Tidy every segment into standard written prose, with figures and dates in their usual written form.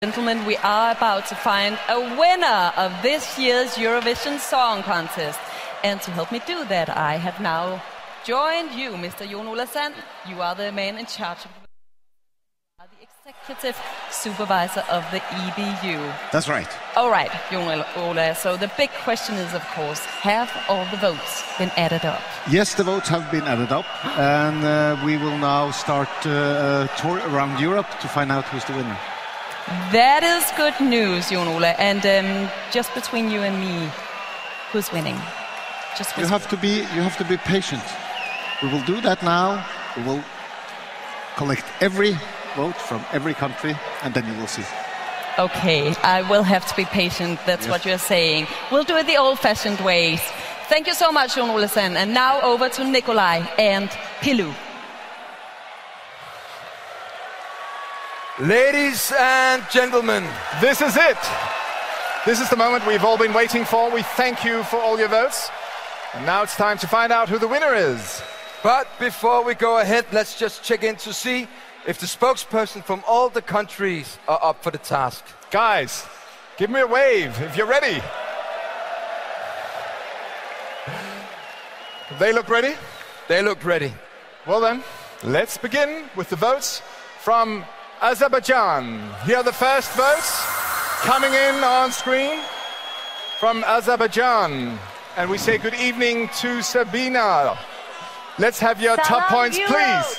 Gentlemen, we are about to find a winner of this year's Eurovision Song Contest. And to help me do that, I have now joined you, Mr. Jon Ola Sand. You are the man in charge of the executive supervisor of the EBU. That's right. All right, Jon Ola. So the big question is, of course, have all the votes been added up? Yes, the votes have been added up, and we will now start a tour around Europe to find out who's the winner. That is good news, Jon Ola. And just between you and me, who's winning? You have to be patient. We will do that now. We will collect every vote from every country, and then you will see. Okay, I will have to be patient. That's what you're saying. We'll do it the old-fashioned ways. Thank you so much, Jon Ola Sand. And now over to Nikolai and Pilou. Ladies and gentlemen, this is it. This is the moment we've all been waiting for. We thank you for all your votes. And now it's time to find out who the winner is. But before we go ahead, let's just check in to see if the spokesperson from all the countries are up for the task. Guys, give me a wave if you're ready. They look ready? They look ready. Well then, let's begin with the votes from Azerbaijan. Here are the first votes coming in on screen from Azerbaijan. And we say good evening to Sabina. Let's have your top points, please.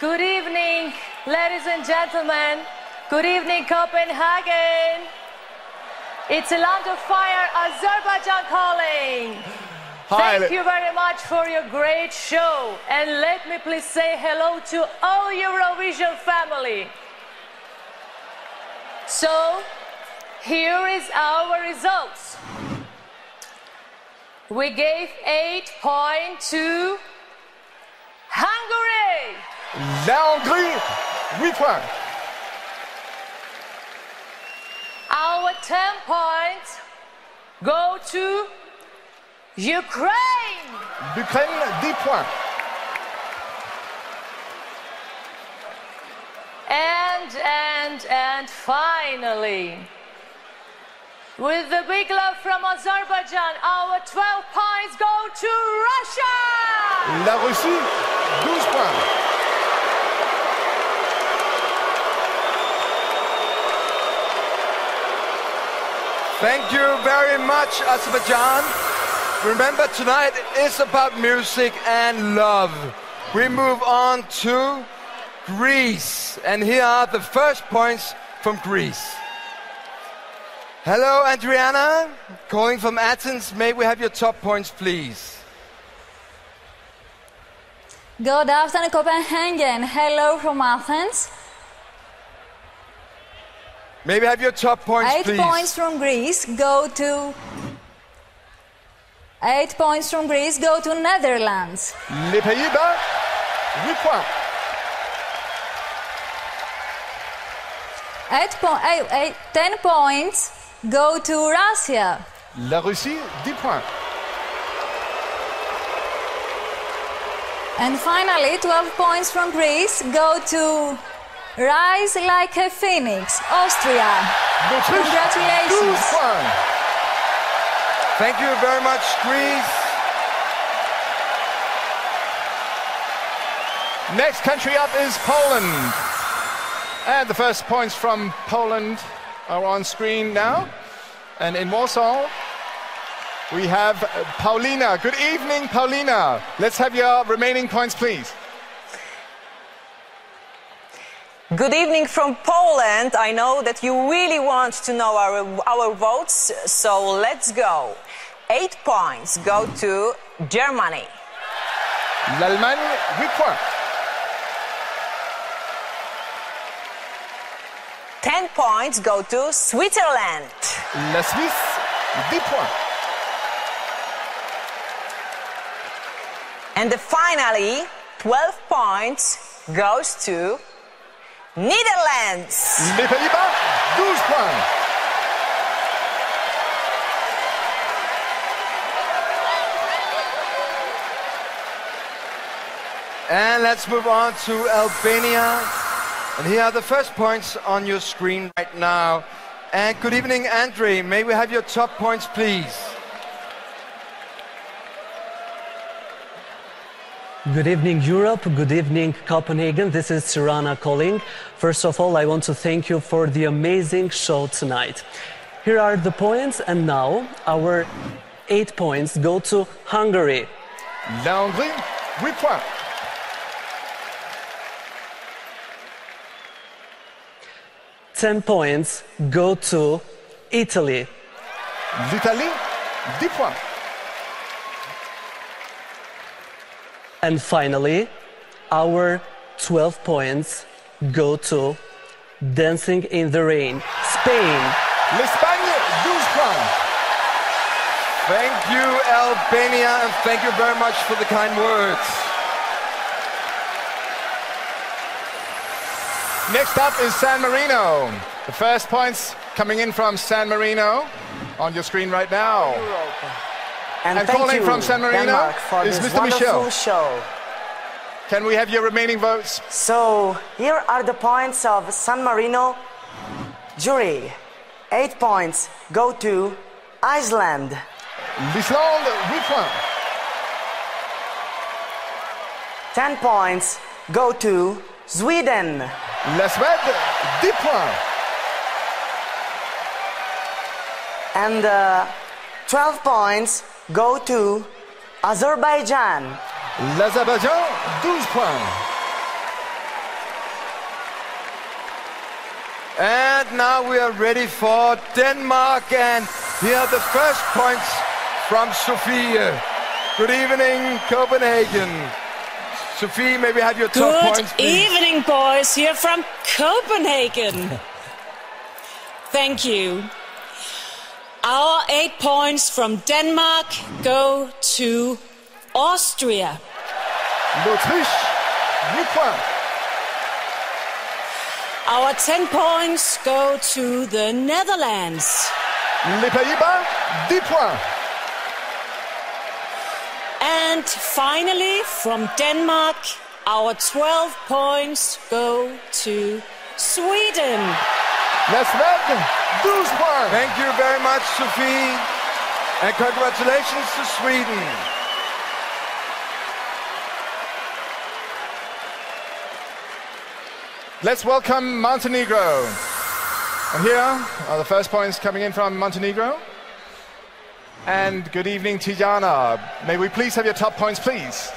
Good evening, ladies and gentlemen. Good evening, Copenhagen. It's a land of fire, Azerbaijan calling. Hi. Thank you very much for your great show. And let me please say hello to all Eurovision family. So, here is our results. We gave 8 points to Hungary. La Hongrie, 8 points. Our 10 points go to Ukraine. L'Ukraine, 10 points. And finally, with the big love from Azerbaijan, our 12 points go to Russia. La Russie, 12 points. Thank you very much, Azerbaijan. Remember, tonight is about music and love. We move on to Greece. And here are the first points from Greece. Hello, Adriana, calling from Athens. May we have your top points, please? Good afternoon, Copenhagen. Hello from Athens. May we have your top points, 8 please? 8 points from Greece go to... 8 points from Greece go to Netherlands. Les Pays-Bas, 8 points. 10 points go to Russia. La Russie, 10 points. And finally, 12 points from Greece go to Rise Like a Phoenix, Austria. Congratulations. 12 points. Thank you very much, Greece. Next country up is Poland. And the first points from Poland are on screen now. And in Warsaw, we have Paulina. Good evening, Paulina. Let's have your remaining points, please. Good evening from Poland. I know that you really want to know our votes, so let's go. 8 points go to Germany. L'Allemagne, 8 points. 10 points go to Switzerland. La Suisse, 10 points. And finally, 12 points goes to Netherlands. Les Pays-Bas, 12 points. And let's move on to Albania. And here are the first points on your screen right now. And good evening, Andre. May we have your top points, please? Good evening, Europe. Good evening, Copenhagen. This is Tirana calling. First of all, I want to thank you for the amazing show tonight. Here are the points, and now our 8 points go to Hungary. La Hongrie, 8 points. 10 points go to Italy. L'Italie, 10 points. And finally, our 12 points go to Dancing in the Rain, Spain. L'Espagne, 12 points. Thank you, Albania, and thank you very much for the kind words. Next up is San Marino. The first points coming in from San Marino on your screen right now. And thank calling you, from San Marino Denmark, for is this Mr. Michel. wonderful show. Can we have your remaining votes? So, here are the points of San Marino jury. 8 points go to Iceland. L'Islande, 8 points. 10 points go to Sweden. La Suède, 10 points. And 12 points go to Azerbaijan. L'Azerbaïdjan, 12 points. And now we are ready for Denmark, and here are the first points from Sophie. Good evening, Copenhagen. Sophie, may we have your top points, please? Good evening, boys, here from Copenhagen. Thank you. Our 8 points from Denmark go to Austria. L'Autriche, 8 points. Our 10 points go to the Netherlands. Les Pays-Bas, 10 points. And finally, from Denmark, our 12 points go to Sweden. La Suède, 12 points. Thank you very much, Sophie. And congratulations to Sweden. Let's welcome Montenegro. And here are the first points coming in from Montenegro. And good evening, Tijana. May we please have your top points, please?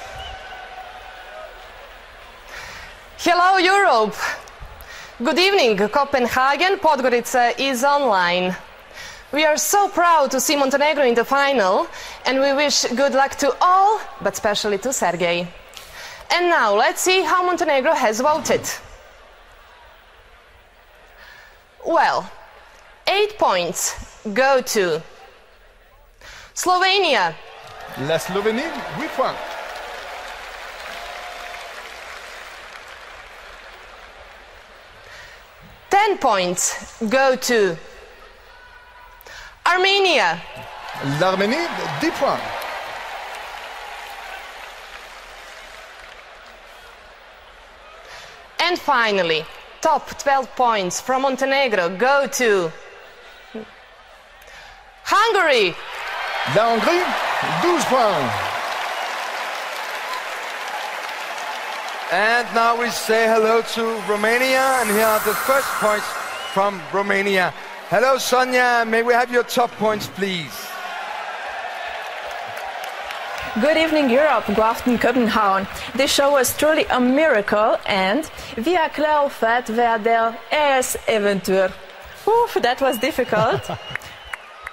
Hello, Europe. Good evening, Copenhagen. Podgorica is online. We are so proud to see Montenegro in the final, and we wish good luck to all, but especially to Sergei. And now, let's see how Montenegro has voted. Well, 8 points go to Slovenia. La Slovénie, 8 points. Ten points go to Armenia. L'Arménie, 10 points. And finally, top 12 points from Montenegro go to Hungary. La Hongrie, 12 points. And now we say hello to Romania, and here are the first points from Romania. Hello, Sonia. May we have your top points, please? Good evening, Europe. God afternoon, Copenhagen. This show was truly a miracle, and vi är klar för att vara äventyr. That was difficult.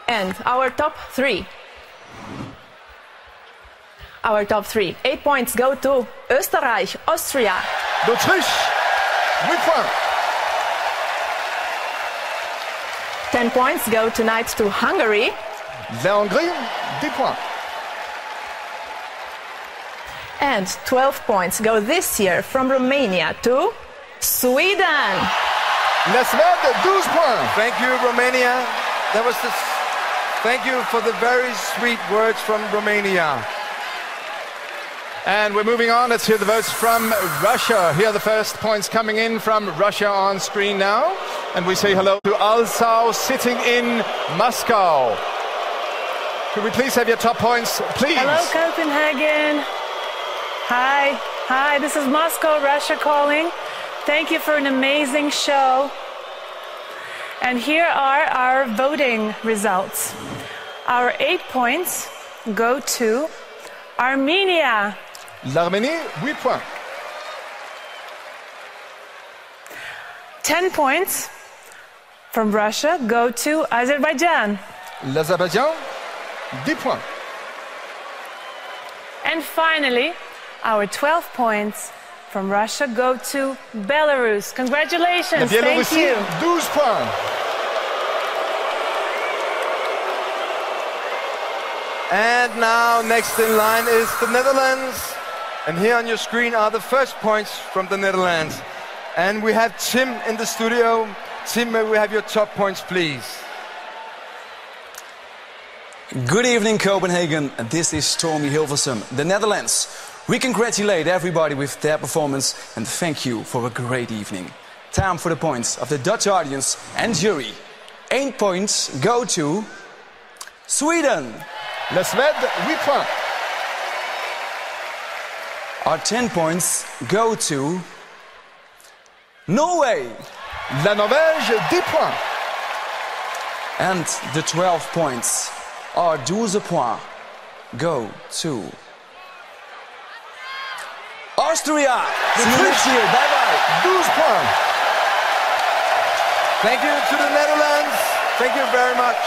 And our top three. Our top three. 8 points go to Österreich, Austria. L'Autriche, 8 points. 10 points go tonight to Hungary. La Hongrie, 10 points. And 12 points go this year from Romania to Sweden. La Suède, 12 points. Thank you, Romania. That was the. Thank you for the very sweet words from Romania. And we're moving on. Let's hear the votes from Russia. Here are the first points coming in from Russia on screen now. And we say hello to Alsau sitting in Moscow. Could we please have your top points, please? Hello, Copenhagen. Hi, this is Moscow, Russia calling. Thank you for an amazing show. And here are our voting results. Our 8 points go to Armenia. L'Arménie, 8 points. 10 points from Russia go to Azerbaijan. L'Azerbaïdjan, 10 points. And finally, our 12 points from Russia go to Belarus. Congratulations, thank you. 12 points. And now, next in line is the Netherlands. And here on your screen are the first points from the Netherlands. And we have Tim in the studio. Tim, may we have your top points, please? Good evening, Copenhagen. This is Tommy Hilversum, the Netherlands. We congratulate everybody with their performance and thank you for a great evening. Time for the points of the Dutch audience and jury. 8 points go to Sweden. La Suède, 8 points. Our 10 points go to Norway. La Norvège, 10 points. And the 12 points, our 12 points, go to Austria. See you next year. Bye-bye. 12 points. Thank you to the Netherlands. Thank you very much.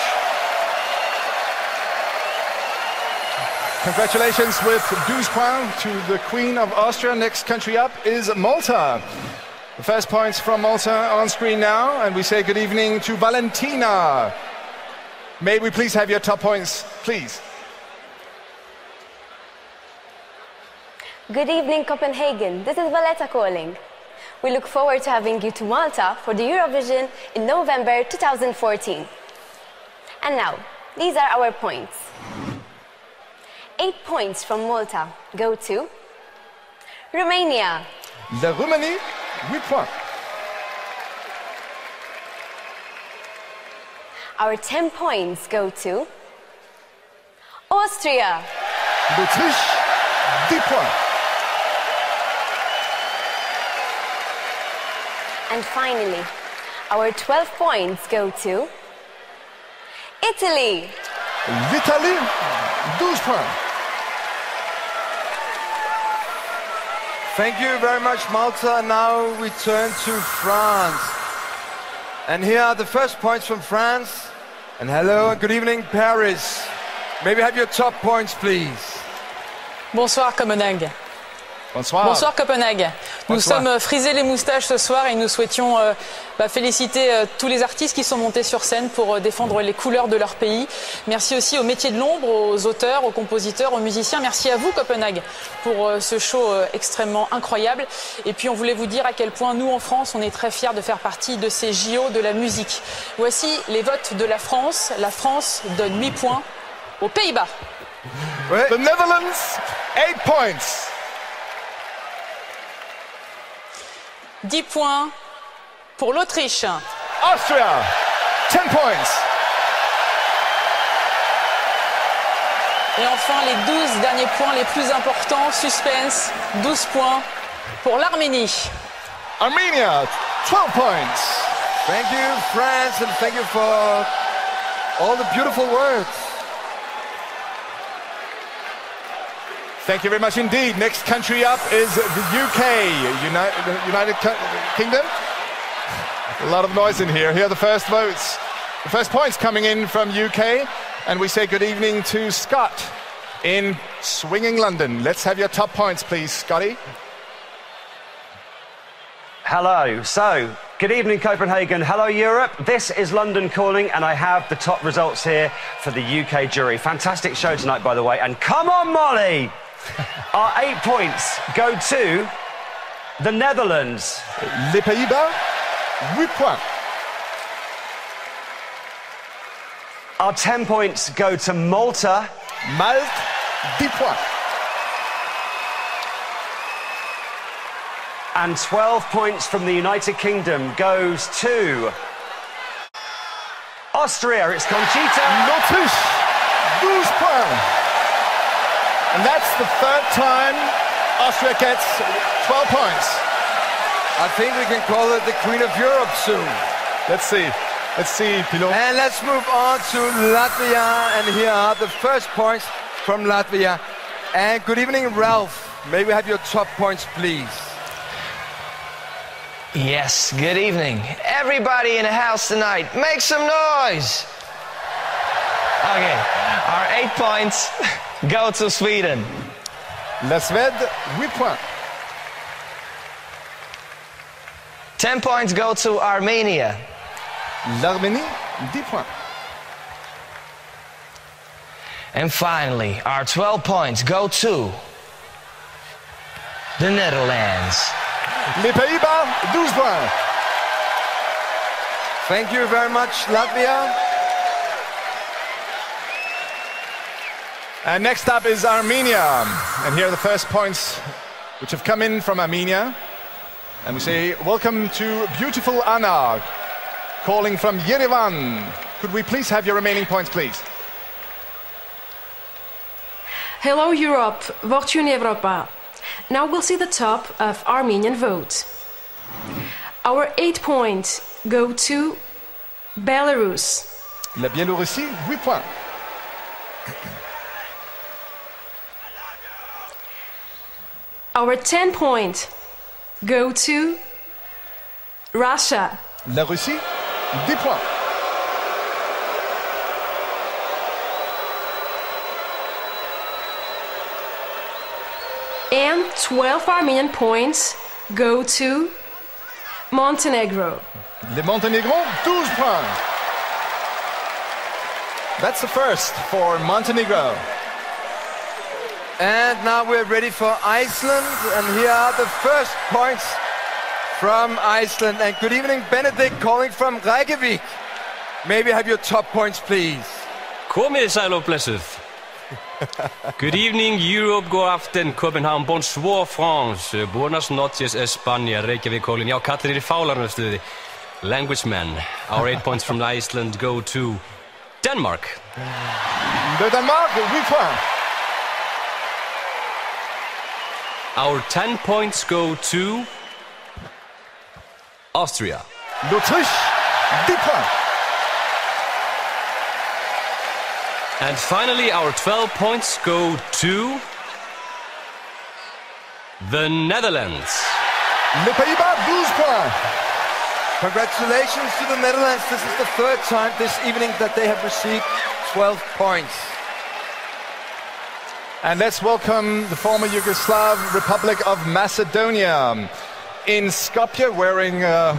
Congratulations with 12 points to the Queen of Austria. Next country up is Malta. The first points from Malta on screen now, and we say good evening to Valentina. May we please have your top points, please? Good evening, Copenhagen. This is Valletta calling. We look forward to having you to Malta for the Eurovision in November 2014. And now, these are our points. 8 points from Malta go to Romania. La Roumanie, 8 points. Our 10 points go to Austria. L'Autriche, 10 points. And finally, our 12 points go to Italy. L'Italie, 12 points. Thank you very much, Malta. Now we turn to France. And here are the first points from France. And hello and good evening, Paris. May we have your top points, please? Bonsoir, Copenhague. Bonsoir. Bonsoir, Copenhague. Nous Bonsoir. sommes frisés les moustaches ce soir et nous souhaitions féliciter tous les artistes qui sont montés sur scène pour défendre les couleurs de leur pays. Merci aussi aux métiers de l'ombre, aux auteurs, aux compositeurs, aux musiciens. Merci à vous, Copenhague, pour ce show extrêmement incroyable. Et puis on voulait vous dire à quel point nous, en France, on est très fiers de faire partie de ces JO de la musique. Voici les votes de la France. La France donne 8 points aux Pays-Bas. The Netherlands, 8 points. 10 points pour l'Autriche. Austria, 10 points. Et enfin, les 12 derniers points les plus importants, suspense, 12 points pour l'Arménie. Armenia, 12 points. Thank you, France, and thank you for all the beautiful words. Thank you very much indeed. Next country up is the UK, United Kingdom. A lot of noise in here. Here are the first votes. The first points coming in from UK. And we say good evening to Scott in swinging London. Let's have your top points, please, Scotty. Hello. So, good evening, Copenhagen. Hello, Europe. This is London calling, and I have the top results here for the UK jury. Fantastic show tonight, by the way. And come on, Molly! Our 8 points go to the Netherlands. Les Pays-Bas, 8 points. Our 10 points go to Malta. Malte, 10 points. And 12 points from the United Kingdom goes to Austria. It's Conchita. L'Autriche, 12 points. And that's the third time Austria gets 12 points. I think we can call her the Queen of Europe soon. Let's see. Let's see, Pilot. And let's move on to Latvia. And here are the first points from Latvia. And good evening, Ralph. May we have your top points, please? Yes, good evening. Everybody in the house tonight, make some noise! Okay, our 8 points go to Sweden. La Suède, 8 points. 10 points go to Armenia. L'Arménie, 10 points. And finally, our 12 points go to the Netherlands. Les Pays-Bas, 12 points. Thank you very much, Latvia. And next up is Armenia. And here are the first points which have come in from Armenia. And we say, welcome to beautiful Anna, calling from Yerevan. Could we please have your remaining points, please? Hello Europe, Fortune Europa. Now we'll see the top of Armenian vote. Our 8 points go to Belarus. La Biélorussie, 8 points. Our 10 points go to Russia. La Russie, 10 points. And 12 Armenian points go to Montenegro. Le Montenegro, 12 points. That's the first for Montenegro. And now we're ready for Iceland. And here are the first points from Iceland. And good evening, Benedict, calling from Reykjavik. May we have your top points, please? Komið sæl og blessuð. Good evening, Europe, god aften, Copenhagen, bonsoir, France, buenas noches, España, Reykjavik, calling. Já, kallir í fálarnu stuði. Language men. Our 8 points from Iceland go to Denmark. De Denmark, 8 points. Our 10 points go to Austria. L'Autriche, 10 points. And finally, our 12 points go to the Netherlands. Les Pays-Bas, 12 points. Congratulations to the Netherlands. This is the third time this evening that they have received 12 points. And let's welcome the former Yugoslav Republic of Macedonia. In Skopje, wearing a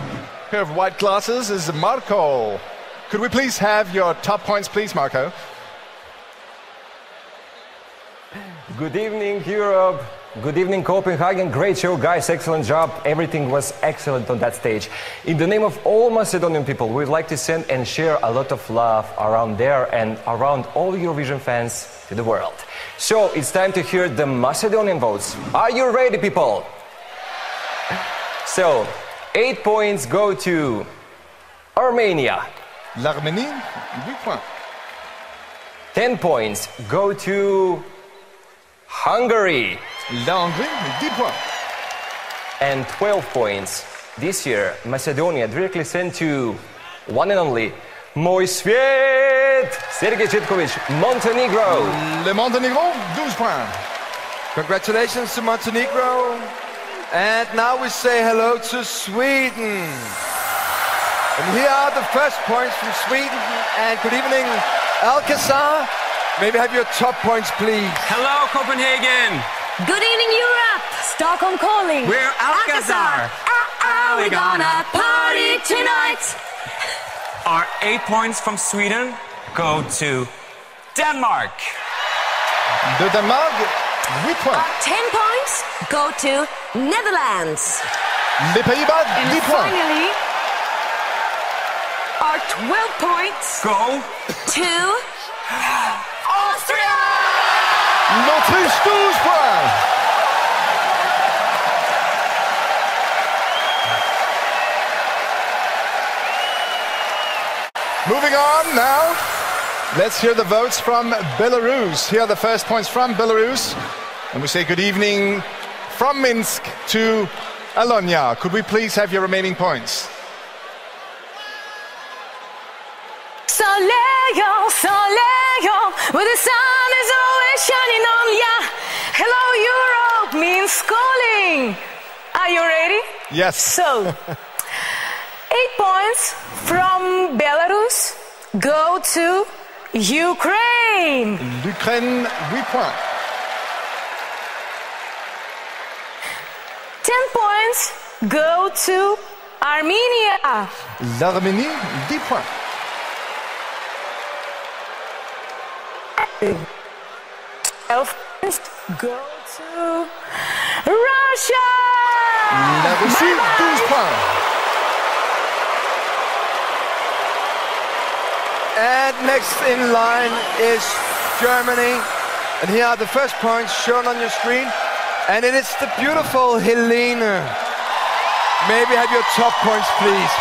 pair of white glasses, is Marko. Could we please have your top points, please, Marko? Good evening, Europe. Good evening, Copenhagen. Great show, guys. Excellent job. Everything was excellent on that stage. In the name of all Macedonian people, we'd like to send and share a lot of love around there and around all Eurovision fans to the world. So it's time to hear the Macedonian votes. Are you ready, people? So, 8 points go to Armenia. L'Arménie, 8 points. 10 points go to Hungary. La Hongrie, 10 points. And 12 points this year, Macedonia directly sent to one and only Moj Svijet, Sergej Cvetkovic, Montenegro. Le Montenegro, 12 points. Congratulations to Montenegro. And now we say hello to Sweden. And here are the first points from Sweden. And good evening, Alcazar. May we have your top points, please? Hello, Copenhagen. Good evening, Europe. Stockholm calling. We're Alcazar. We're gonna party tonight. Our 8 points from Sweden go to Denmark. De Denmark, 8 points. Our 10 points go to Netherlands. Les Pays-Bas, 10 points. Finally, our 12 points go to Austria! L'Autriche, 12 points. Moving on now. Let's hear the votes from Belarus. Here are the first points from Belarus. And we say good evening from Minsk to Alonia. Could we please have your remaining points? Soleil, soleil, where the sun is always shining on ya. Hello Europe means calling. Are you ready? Yes. So, 8 points from Belarus go to Ukraine. L'Ukraine, 8 points. 10 points go to Armenia. L'Arménie, 10 points. 12 points go to Russia. La Russie, 12 points. And next in line is Germany. And here are the first points shown on your screen. And it is the beautiful Helene. May we have your top points, please?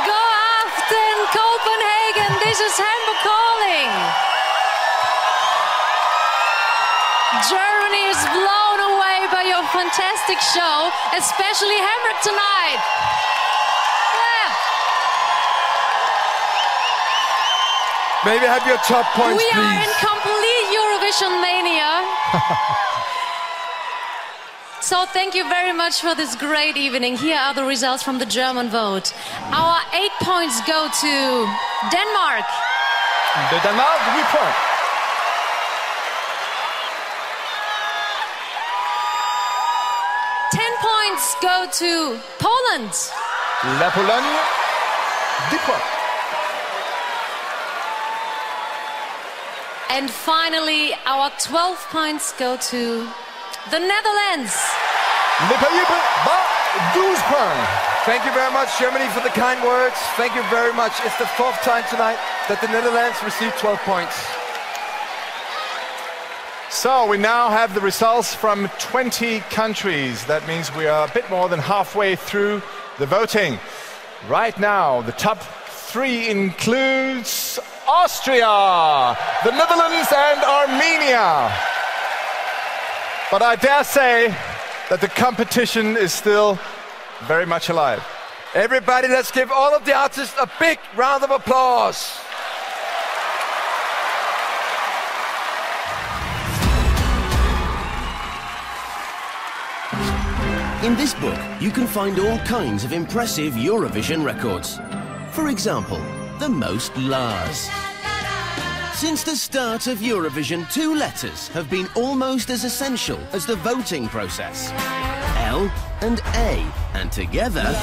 Go after Copenhagen. This is Hamburg calling. Germany is blown away by your fantastic show, especially Hamburg tonight. May we have your top points, We please? are in complete Eurovision mania. So thank you very much for this great evening. Here are the results from the German vote. Our 8 points go to Denmark. De Denmark, 8 points. Points go to Poland. La Pologne, 10 points. And finally, our 12 points go to the Netherlands. Les Pays-Bas, 12 points. Thank you very much, Germany, for the kind words. Thank you very much. It's the 4th time tonight that the Netherlands received 12 points. So we now have the results from 20 countries. That means we are a bit more than halfway through the voting. Right now, the top 3 includes Austria, the Netherlands and Armenia. But I dare say that the competition is still very much alive. Everybody, let's give all of the artists a big round of applause. In this book, you can find all kinds of impressive Eurovision records. For example, the most Lars. Since the start of Eurovision, 2 letters have been almost as essential as the voting process. L and A, and together...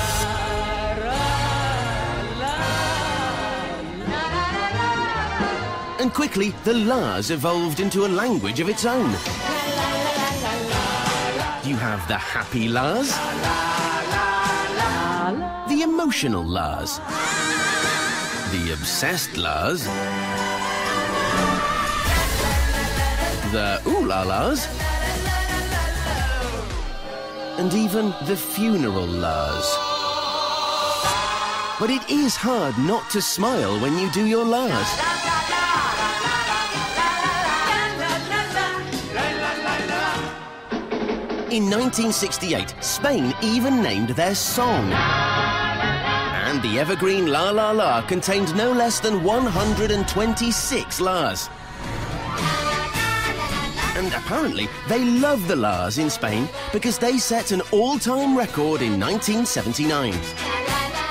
And quickly, the Lars evolved into a language of its own. You have the happy Lars, the emotional Lars, the obsessed Lars, the ooh-la-las, and even the funeral Lars. But it is hard not to smile when you do your Lars. In 1968, Spain even named their song. And the evergreen La La La contained no less than 126 Lars. And apparently, they love the Lars in Spain because they set an all-time record in 1979.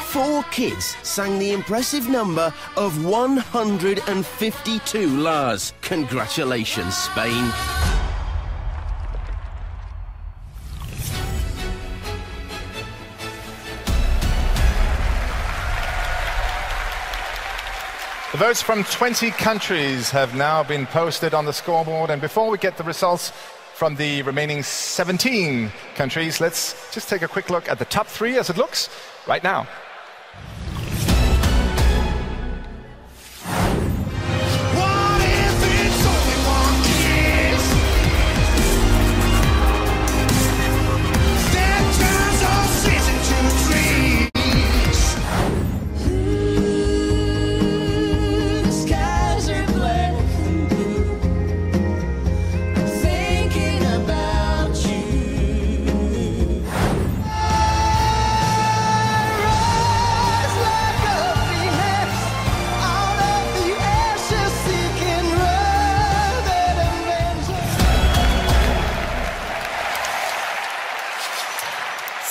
4 kids sang the impressive number of 152 Lars. Congratulations, Spain. The votes from 20 countries have now been posted on the scoreboard, and before we get the results from the remaining 17 countries, let's just take a quick look at the top 3 as it looks right now.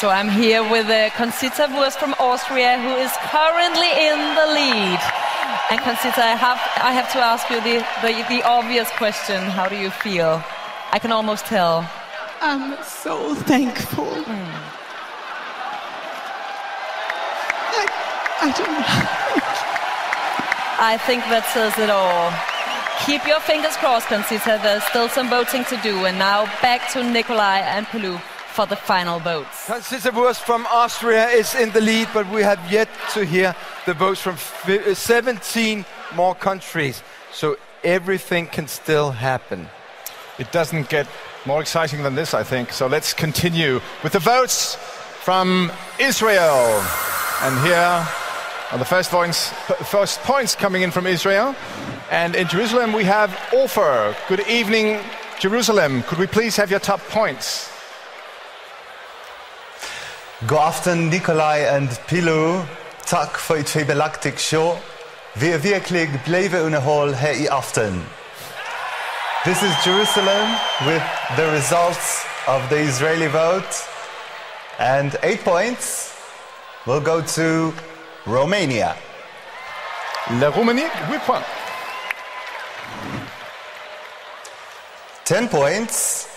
So I'm here with Conchita Wurst from Austria, who is currently in the lead. And Conchita, I have to ask you the obvious question. How do you feel? I can almost tell. I'm so thankful. I don't know. I think that says it all. Keep your fingers crossed, Conchita. There's still some voting to do. And now back to Nikolai and Pelou for the final votes. Conchita Wurst from Austria is in the lead, but we have yet to hear the votes from 17 more countries. So everything can still happen. It doesn't get more exciting than this, I think. So let's continue with the votes from Israel. And here are the first points coming in from Israel. And in Jerusalem we have Ofer. Good evening, Jerusalem. Could we please have your top points? God aften, Nikolai and Pelou. Tak for et fabelaktig show. Vi virkelig blevet underholdt her I aften. This is Jerusalem with the results of the Israeli vote. And 8 points will go to Romania. La Roumanie, 8 points. 10 points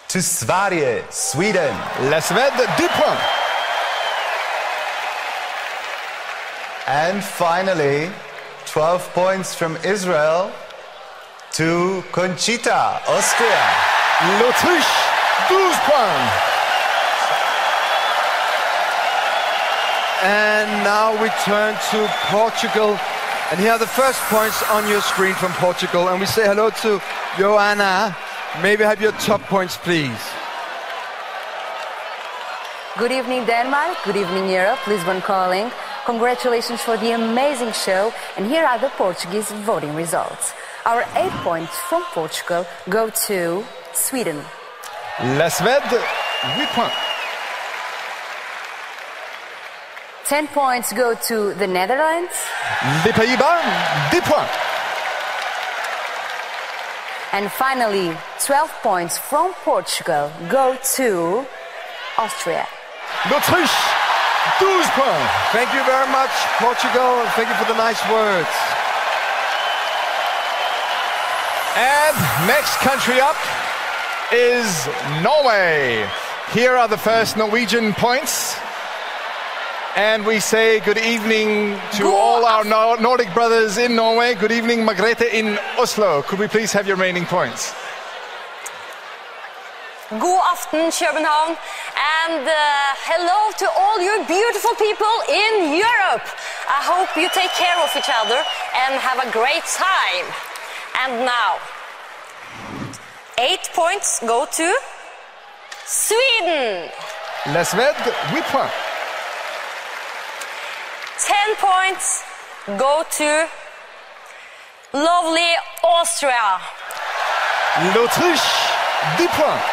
to Sverige, Sweden. La Suède, 10 points. And finally, 12 points from Israel to Conchita, Austria. L'Autriche, 12 points. And now we turn to Portugal. And here are the first points on your screen from Portugal. And we say hello to Joanna. Maybe have your top points, please. Good evening, Denmark. Good evening, Europe. Lisbon calling. Congratulations for the amazing show. And here are the Portuguese voting results. Our 8 points from Portugal go to Sweden. La Suède, 8 points. 10 points go to the Netherlands. Les Pays-Bas, 10 points. And finally, 12 points from Portugal go to Austria. L'Autriche, 12 points. Thank you very much, Portugal, and thank you for the nice words. And next country up is Norway. Here are the first Norwegian points. And we say good evening to all our Nordic brothers in Norway. Good evening, Margrethe in Oslo. Could we please have your remaining points? God aften, Copenhagen, and hello to all you beautiful people in Europe. I hope you take care of each other and have a great time. And now, 8 points go to Sweden. La Suède, 8 points. 10 points go to lovely Austria. L'Autriche, 10 points.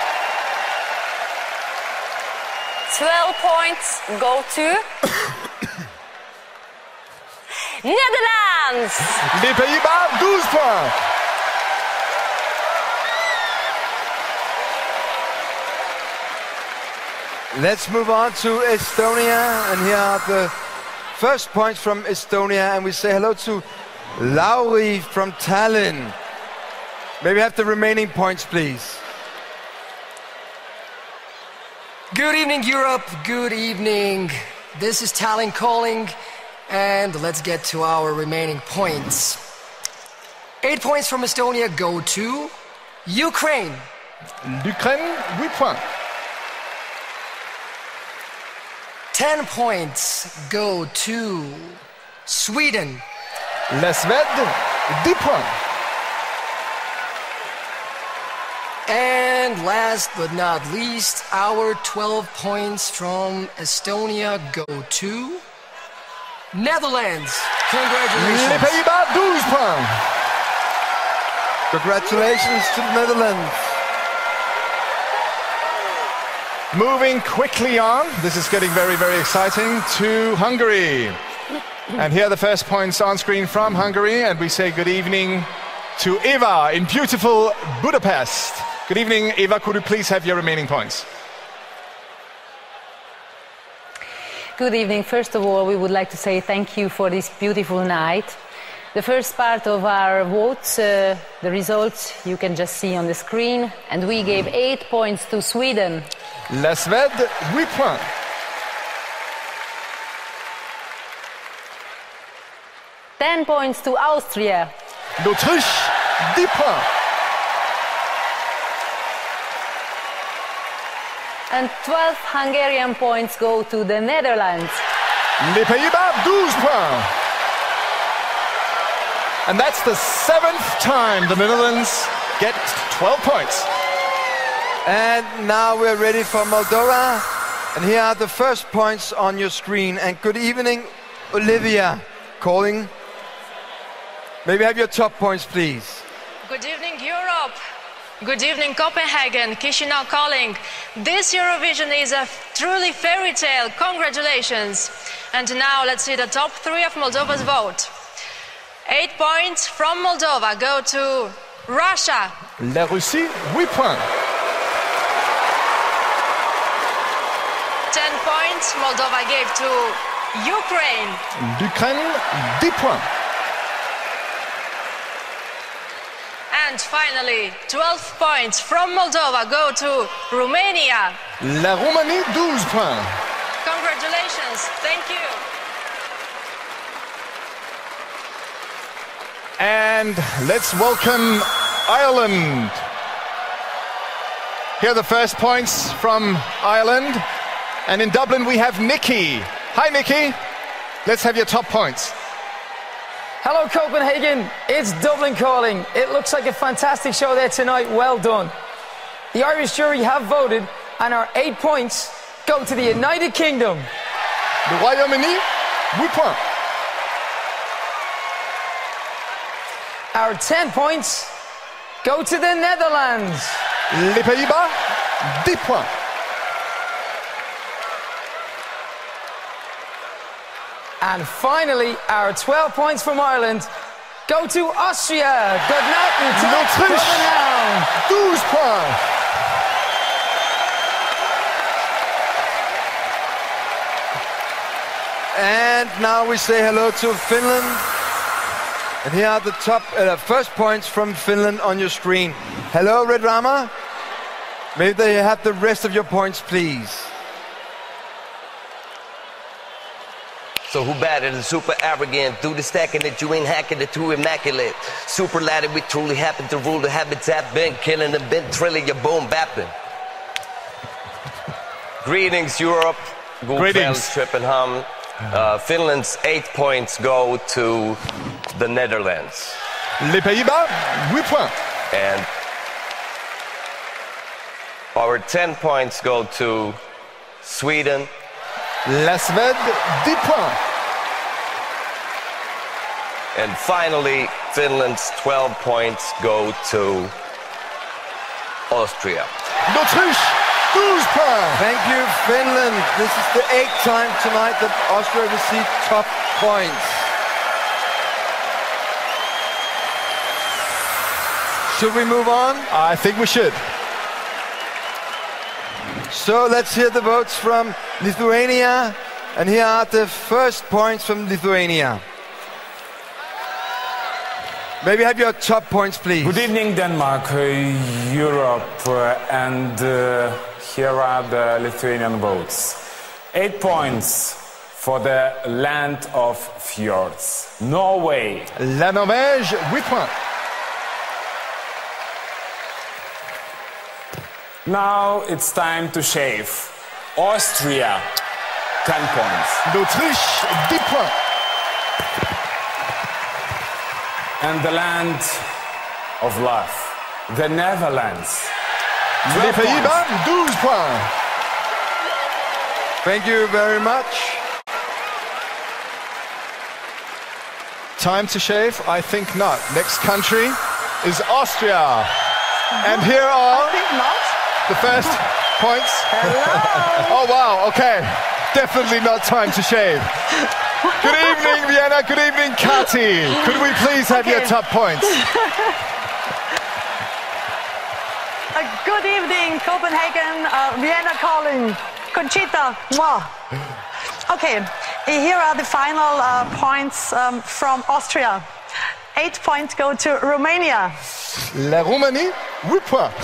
12 points go to Netherlands. Les Pays-Bas, 12 points. Let's move on to Estonia, and here are the first points from Estonia, and we say hello to Lauri from Tallinn. May we have the remaining points, please? Good evening, Europe. Good evening. This is Tallinn calling, and let's get to our remaining points. 8 points from Estonia go to Ukraine. L'Ukraine, 8 points. 10 points go to Sweden. La Suède, 10 points. And last but not least, our 12 points from Estonia go to Netherlands. Congratulations. Les Pays-Bas, 12 points. Congratulations to the Netherlands. Moving quickly on, this is getting very, very exciting, to Hungary. And here are the first points on screen from Hungary, and we say good evening to Eva in beautiful Budapest. Good evening, Eva. Could we please have your remaining points? Good evening. First of all, we would like to say thank you for this beautiful night. The first part of our votes, the results you can just see on the screen, and we gave 8 points to Sweden. La Suède, 8 points. Ten points to Austria. L'Autriche, 10 points. And 12 Hungarian points go to the Netherlands. Les Pays-Bas, 12 points. And that's the 7th time the Netherlands get 12 points. And now we're ready for Moldova. And here are the first points on your screen. And good evening, Olivia, calling. May we have your top points, please? Good evening, Europe. Good evening, Copenhagen. Chisinau calling. This Eurovision is a truly fairy tale. Congratulations. And now let's see the top 3 of Moldova's vote. 8 points from Moldova go to Russia. La Russie, 8 points. 10 points Moldova gave to Ukraine. L'Ukraine, 10 points. And finally, 12 points from Moldova go to Romania. La Roumanie, 12 points. Congratulations. Thank you. And let's welcome Ireland. Here are the first points from Ireland. And in Dublin we have Nikki. Hi Nikki. Let's have your top points. Hello Copenhagen, it's Dublin calling. It looks like a fantastic show there tonight, well done. The Irish jury have voted and our 8 points go to the United Kingdom. Le Royaume-Uni, 8 points. Our 10 points go to the Netherlands. Les Pays-Bas, 10 points. And finally, our 12 points from Ireland go to Austria. Good night and L'Autriche, 12 points. And now we say hello to Finland. And here are the top first points from Finland on your screen. Hello, Red Rama. May they have the rest of your points, please. So who better than super arrogant? Do the stacking that you ain't hacking it too immaculate. Super ladder, we truly happen to rule the habitat. Been killing and been trilling your boom bapping. Greetings, Europe. Greetings. Trip and hum. Finland's 8 points go to the Netherlands. Les Pays-Bas, 8 points. And our 10 points go to Sweden. La Suède, 10 points. And finally, Finland's 12 points go to Austria. L'Autriche, 12 points. Thank you, Finland. This is the 8th time tonight that Austria received top points. Should we move on? I think we should. So let's hear the votes from Lithuania. And here are the first points from Lithuania. Maybe have your top points, please. Good evening, Denmark, Europe, and here are the Lithuanian votes. 8 points for the land of fjords. Norway. La Norvège, 8 points. Now it's time to shave. Austria, 10 points. L'Autriche, 10 points. And the land of love, the Netherlands. Les Pays-Bas, 12 points. Thank you very much. Time to shave? I think not. Next country is Austria. And here are the first points. Oh, wow, okay. Definitely not time to shave. Good evening, Vienna. Good evening, Kati. Could we please have your top points? Good evening, Copenhagen, Vienna calling. Conchita, mwah. Okay, here are the final points from Austria. 8 points go to Romania. La Roumanie, 8 points.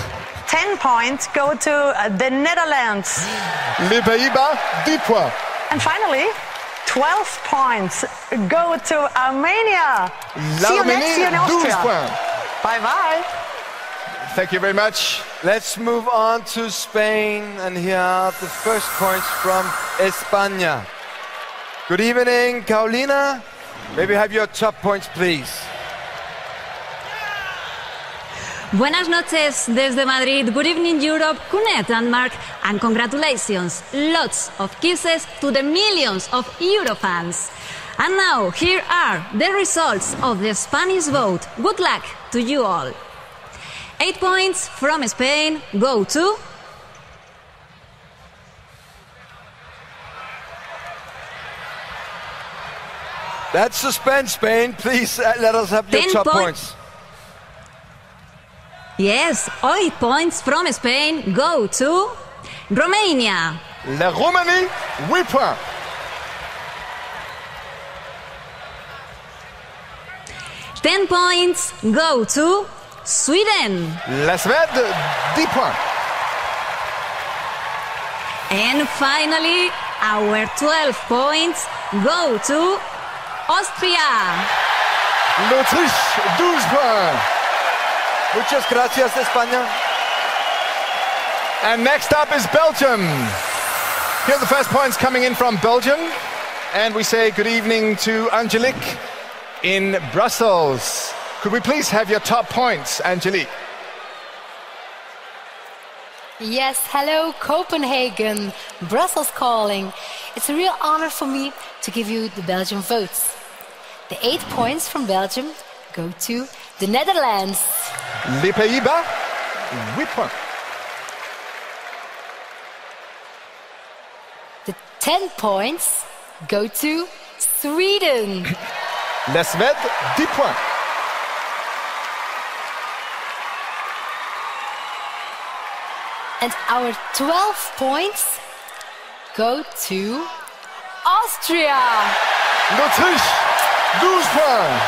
10 points go to the Netherlands. Les Pays-Bas, 10 points. And finally, 12 points go to Armenia. See you next year in Austria. 12 points. Bye-bye. Thank you very much. Let's move on to Spain, and here are the first points from España. Good evening, Carolina. Maybe have your top points, please. Buenas noches desde Madrid. Good evening, Europe. Good Denmark. And congratulations. Lots of kisses to the millions of Eurofans. And now, here are the results of the Spanish vote. Good luck to you all. 8 points from Spain go to... That's suspense, Spain. Please let us have your top points. Yes, 8 points from Spain go to Romania. La Roumanie, 8 points. 10 points go to Sweden. La Suède, 10 points. And finally, our 12 points go to Austria. L'Autriche, 12 points. Muchas gracias, España. And next up is Belgium. Here are the first points coming in from Belgium. And we say good evening to Angelique in Brussels. Could we please have your top points, Angelique? Yes, hello Copenhagen, Brussels calling. It's a real honor for me to give you the Belgian votes. The 8 points from Belgium go to the Netherlands. Les Pays-Bas, 8 points. The 10 points go to Sweden. La Suède, 10 points. And our 12 points go to Austria. L'Autriche, 12 points.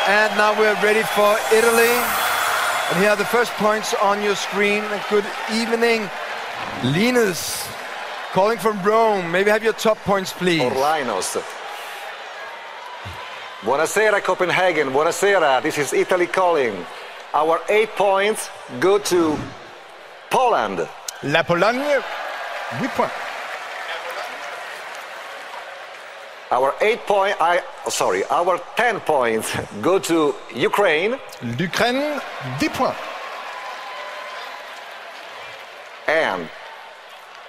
And now we're ready for Italy. And here are the first points on your screen. Good evening, Linus, calling from Rome. Maybe have your top points, please. Orlinos. Buonasera, Copenhagen. Buonasera. This is Italy calling. Our 8 points go to Poland. La Pologne, 8 points. Our 10 points go to Ukraine. L'Ukraine, 10 points. And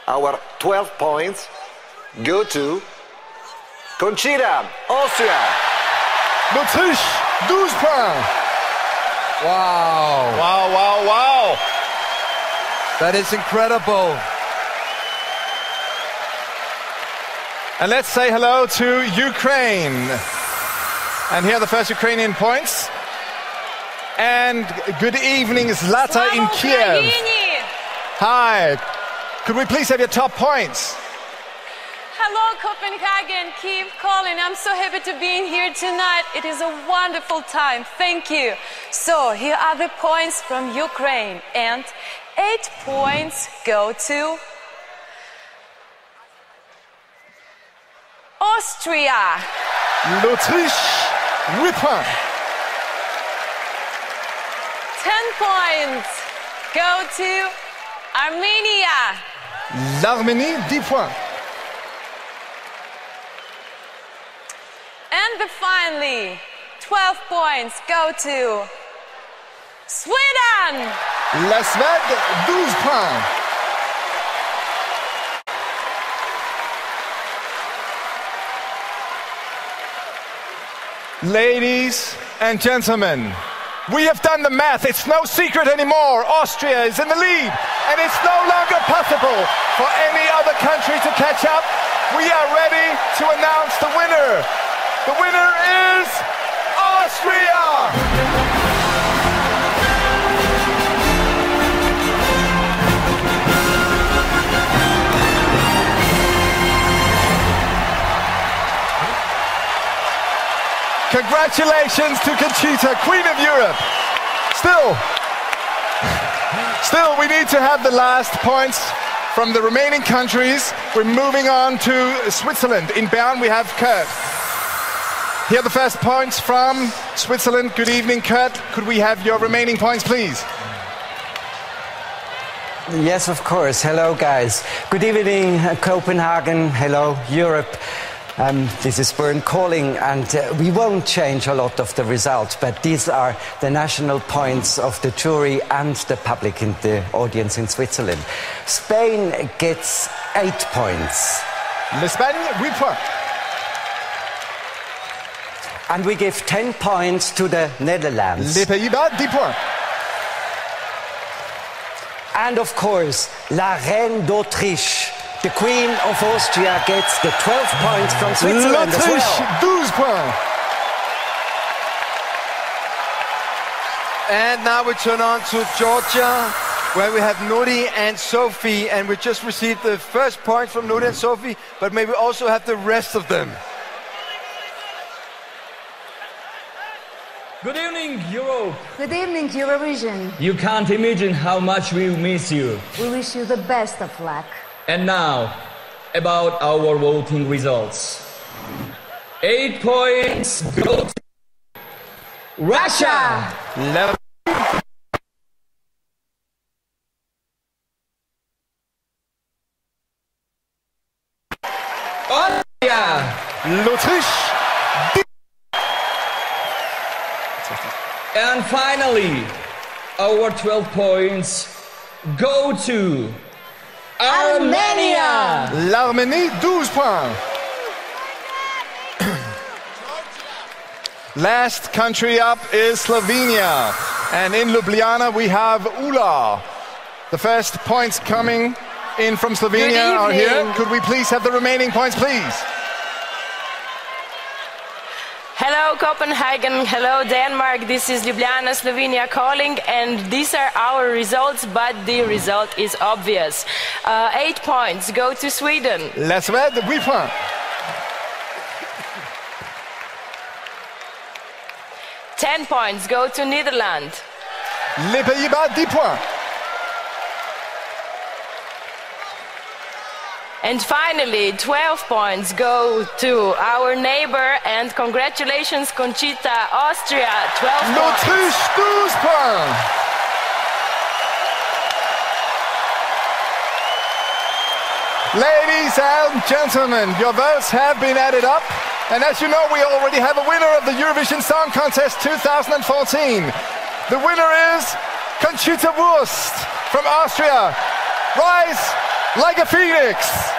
our 12 points go to Conchita, Austria. L'Autriche, 12 points. Wow. Wow, wow, wow. That is incredible. And let's say hello to Ukraine. And here are the first Ukrainian points. And good evening, Zlata in Kiev. Hi. Could we please have your top points? Hello, Copenhagen. Keep calling. I'm so happy to be in here tonight. It is a wonderful time. Thank you. So here are the points from Ukraine. And 8 points go to Austria. L'Autriche, 8 points. 10 points go to Armenia. L'Arménie, 10 points. And finally, 12 points go to Sweden. La Suède, 12 points. Ladies and gentlemen, we have done the math. It's no secret anymore. Austria is in the lead, and it's no longer possible for any other country to catch up. We are ready to announce the winner. The winner is Austria! Congratulations to Conchita, Queen of Europe. Still, we need to have the last points from the remaining countries. We're moving on to Switzerland. In Bern, we have Kurt. Here are the first points from Switzerland. Good evening, Kurt. Could we have your remaining points, please? Yes, of course. Hello, guys. Good evening, Copenhagen. Hello, Europe. This is Bern calling, and we won't change a lot of the results, but these are the national points of the jury and the public in the audience in Switzerland. Spain gets 8 points. L'Espagne, 8 points. And we give 10 points to the Netherlands. Les Pays-Bas, 10 points. And of course, La Reine d'Autriche, the Queen of Austria, gets the 12 points from Switzerland as well. 12 points. And now we turn on to Georgia, where we have Nuri and Sophie, and we just received the first point from Nuri and Sophie, but maybe also have the rest of them. Good evening, Europe. Good evening, Eurovision. You can't imagine how much we miss you. We wish you the best of luck. And now, about our voting results. 8 points go to Russia. Austria. L'Autriche. And finally, our 12 points go to Armenia. L'Arménie, 12 points. Last country up is Slovenia. And in Ljubljana, we have Ula. The first points coming in from Slovenia are here. Could we please have the remaining points, please? Hello Copenhagen, hello Denmark, this is Ljubljana, Slovenia calling, and these are our results, but the result is obvious. 8 points go to Sweden. La Suède, 8 points. $10 points go to Netherlands. Les Pays-Bas, 10 points. And finally, 12 points go to our neighbor, and congratulations, Conchita, Austria, 12 points. L'Autriche, 12 points. Ladies and gentlemen, your votes have been added up. And as you know, we already have a winner of the Eurovision Song Contest 2014. The winner is Conchita Wurst from Austria. Rise like a phoenix.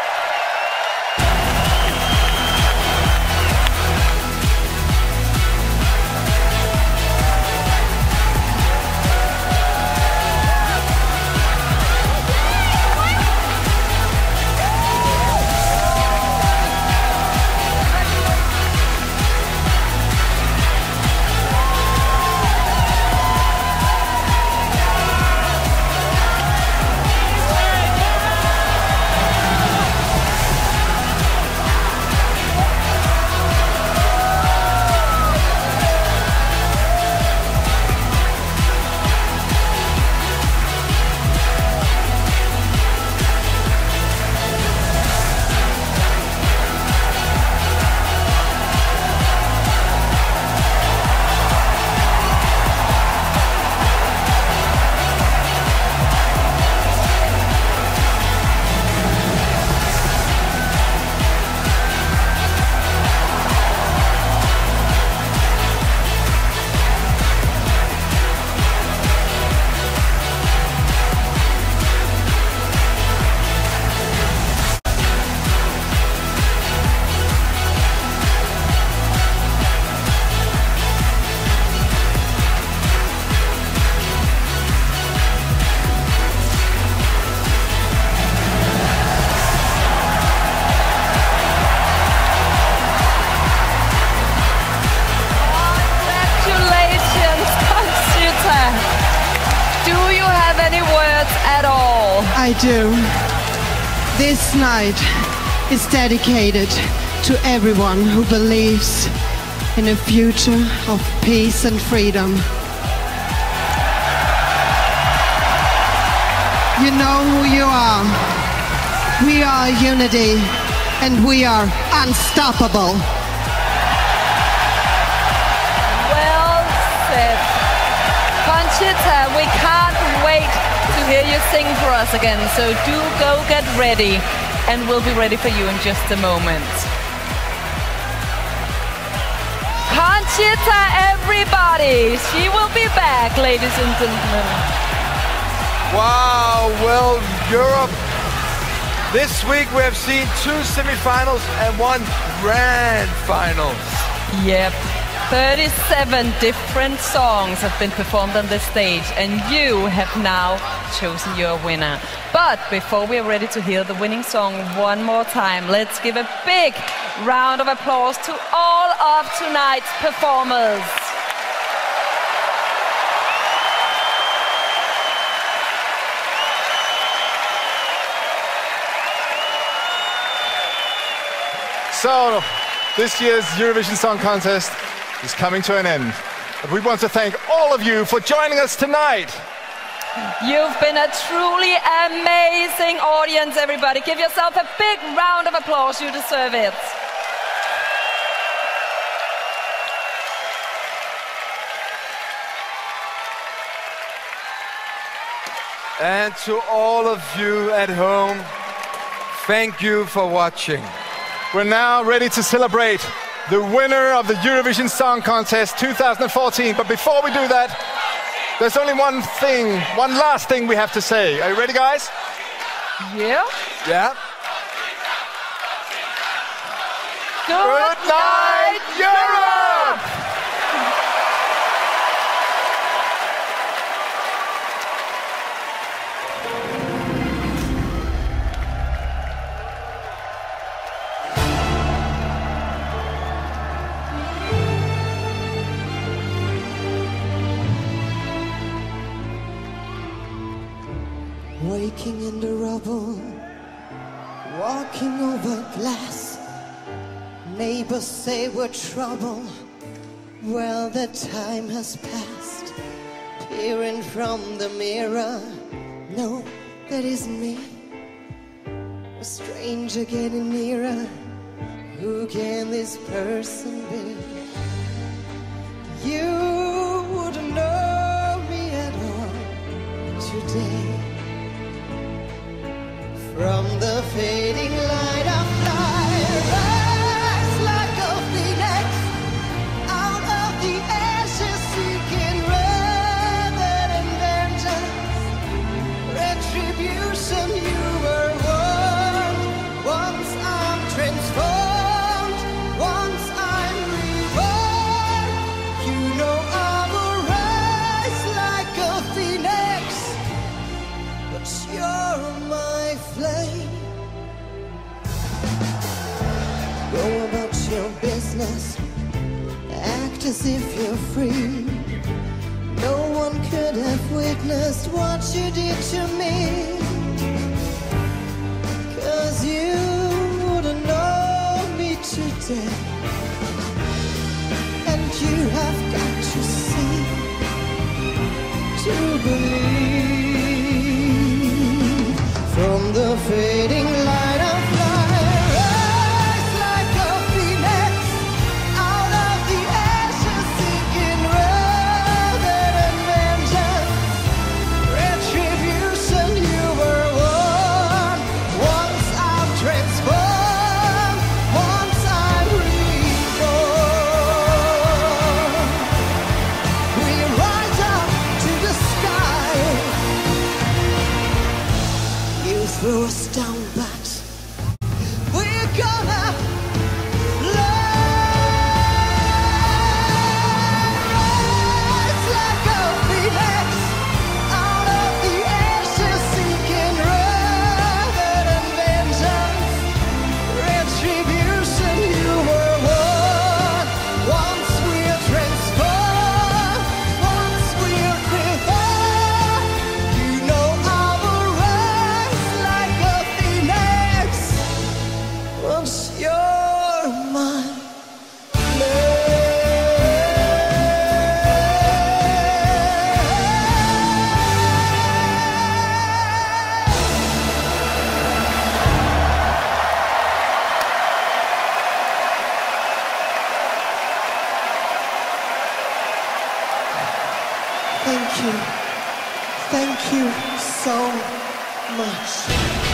I do. This night is dedicated to everyone who believes in a future of peace and freedom. You know who you are. We are unity, and we are unstoppable. Well said. Conchita, we can't wait to hear you sing for us again, so do go get ready, and we'll be ready for you in just a moment. Conchita, everybody! She will be back, ladies and gentlemen. Wow, well, Europe. This week we have seen 2 semi-finals and 1 grand final. Yep. 37 different songs have been performed on the stage, and you have now chosen your winner. But before we are ready to hear the winning song one more time, let's give a big round of applause to all of tonight's performers. So, this year's Eurovision Song Contest is coming to an end. But we want to thank all of you for joining us tonight. You've been a truly amazing audience, everybody. Give yourself a big round of applause. You deserve it. And to all of you at home, thank you for watching. We're now ready to celebrate the winner of the Eurovision Song Contest 2014. But before we do that, there's only one last thing we have to say. Are you ready, guys? Yeah. Yeah. Good night, Europe! Waking in the rubble, walking over glass. Neighbors say we're trouble. Well, the time has passed. Peering from the mirror, no, that isn't me. A stranger getting nearer. Who can this person be? You wouldn't know me at all today. From the fading light of fire, rise like a phoenix out of the ashes, seeking rather than vengeance, retribution. You were warned. Once I'm transformed, once I'm reborn, you know I will rise like a phoenix, but you're my flame. Go about your business, act as if you're free. No one could have witnessed what you did to me, 'cause you wouldn't know me today. And you have got to see to believe. From the fading light of fire, rise like a phoenix out of the ashes, seeking rather than vengeance, retribution. You were warned. Once I'm transformed, once I'm reborn, we rise up to the sky. You threw us down by you so much.